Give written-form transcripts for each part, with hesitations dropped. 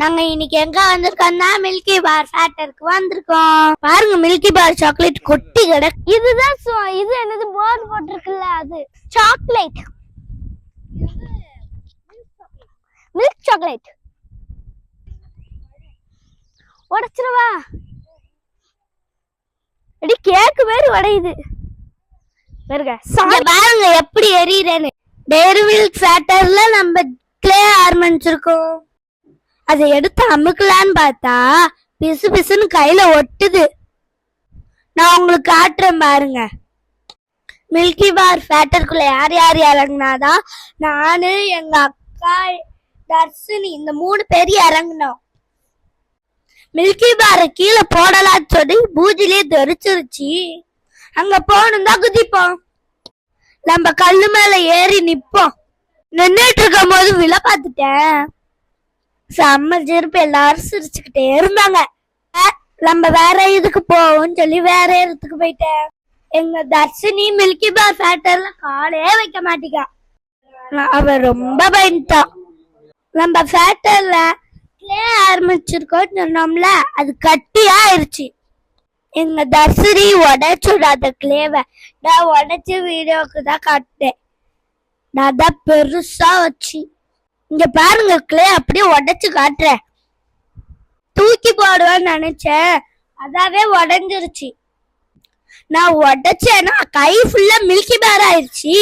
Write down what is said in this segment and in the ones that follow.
நாங்க இன்னைக்கு எங்க வந்திருக்கோம்னா மில்கி பார் ஃபேக்டரிக்கு வந்திருக்கோம். பாருங்க மில்கி பார் சாக்லேட் கொட்டி கிடக்கு. இதுதான் இது என்னது போர்டு போட்டிருக்குல்ல அது சாக்லேட், மில்க் சாக்லேட். உடைச்சிருவா அடி கேக்கு வேறு உடையுது பாருங்க எப்படி எரியுறேன்னு. டெய்ரி மில்க் ஃபேக்டரில நம்ம கிளே ஆரம்பிச்சிருக்கோம். அதை எடுத்து அமுக்கலான்னு பார்த்தா பிசு பிசுன்னு கையில ஒட்டுது. நான் உங்களுக்கு காட்டுறேன் பாருங்க. மில்கி பார் ஃபேக்டரிக்குள்ள யார் யார் இறங்குனாதான் நானு எங்க அக்கா தர்ஷினி இந்த 3 பேர் இறங்கினோம். மில்கி பார கீழே போடலான்னு சொல்லி பூஜிலே தெரிச்சிருச்சு. அங்க போகணும் தான் குதிப்போம். நம்ம கல்லு மேல ஏறி நிப்போம். நின்றுட்டு இருக்கும் போது விழ பார்த்துட்டேன். செம்ம சிரிப்பு, எல்லாரும் சிரிச்சுக்கிட்டே இருந்தாங்க. நம்ம வேற இதுக்கு போவோம்னு சொல்லி வேற இடத்துக்கு போயிட்டேன். எங்க தர்ஷினி மில்கி பார் ஃபேக்டரில காலே வைக்க மாட்டேங்க. அவ ரொம்ப பயந்துட்டான். நம்ம ஃபேக்டரில கிளே ஆரம்பிச்சிருக்கோம் சொன்னோம்ல, அது கட்டியா ஆயிடுச்சு. எங்க தர்ஷினி உடைச்சு விடாத கிளேவை நான் உடைச்சு வீடியோக்கு தான் காட்டேன். நான் தான் பெருசா வச்சு இங்க பாருங்க கிளே அப்படியே உடைச்சு காட்டுறேன். தூக்கி போடுவேன்னு நினைச்சேன், அதாவே உடைஞ்சிருச்சு. நான் உடைச்சேன்னா கை ஃபுல்லா மில்கி பார் ஆயிடுச்சு.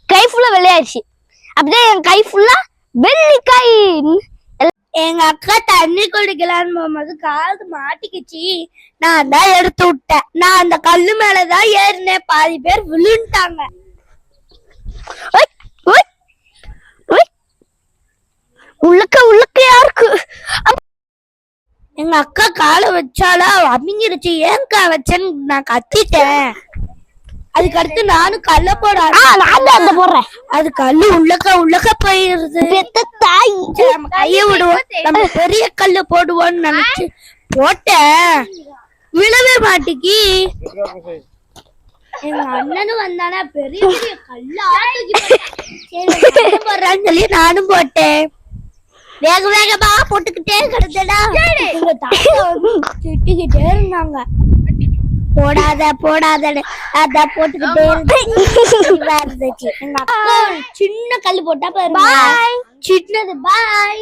கை ஃபுல்லா வெள்ளையாயிடுச்சு. அப்படியே என் கை ஃபுல்லா வெள்ளிக்காய். எங்க அக்கா தண்ணி குடிக்கலான்னு போகும்போது காது மாட்டிக்கிச்சு. நான் தான் எடுத்து விட்டேன். நான் அந்த கல்லு மேலதான் ஏறினேன். பாதி பேர் விழுந்துட்டாங்க. உள்ளக்க யாருக்கு எங்க அக்கா காலை வச்சாலா அமிங்கிருச்சு. ஏன்கா வச்சேன்னு நான் கத்திட்டேன். அதுக்கடுத்து நானும் கல்ல போடுறேன். அது கல்லு உள்ளக்க போயிருது. கைய விடுவோம், நம்ம பெரிய கல்லு போடுவோம்னு நினைச்சு போட்டேன். விழவே மாட்டிக்கு. எங்க அண்ணனும் வந்தானா பெரிய பெரிய கல்லா போடுறான்னு சொல்லி நானும் போட்டேன். வேக வேகமா போட்டுக்கிட்டே கிடந்தடா. எங்க தாத்தா வந்து திட்டிக்கிட்டே இருந்தாங்க, போடாத போடாதன்னு. அதான் போட்டுக்கிட்டே இருந்துச்சு. எங்க அக்கா சின்ன கல்லு போட்டா பாருங்க, சின்னது. பாய்.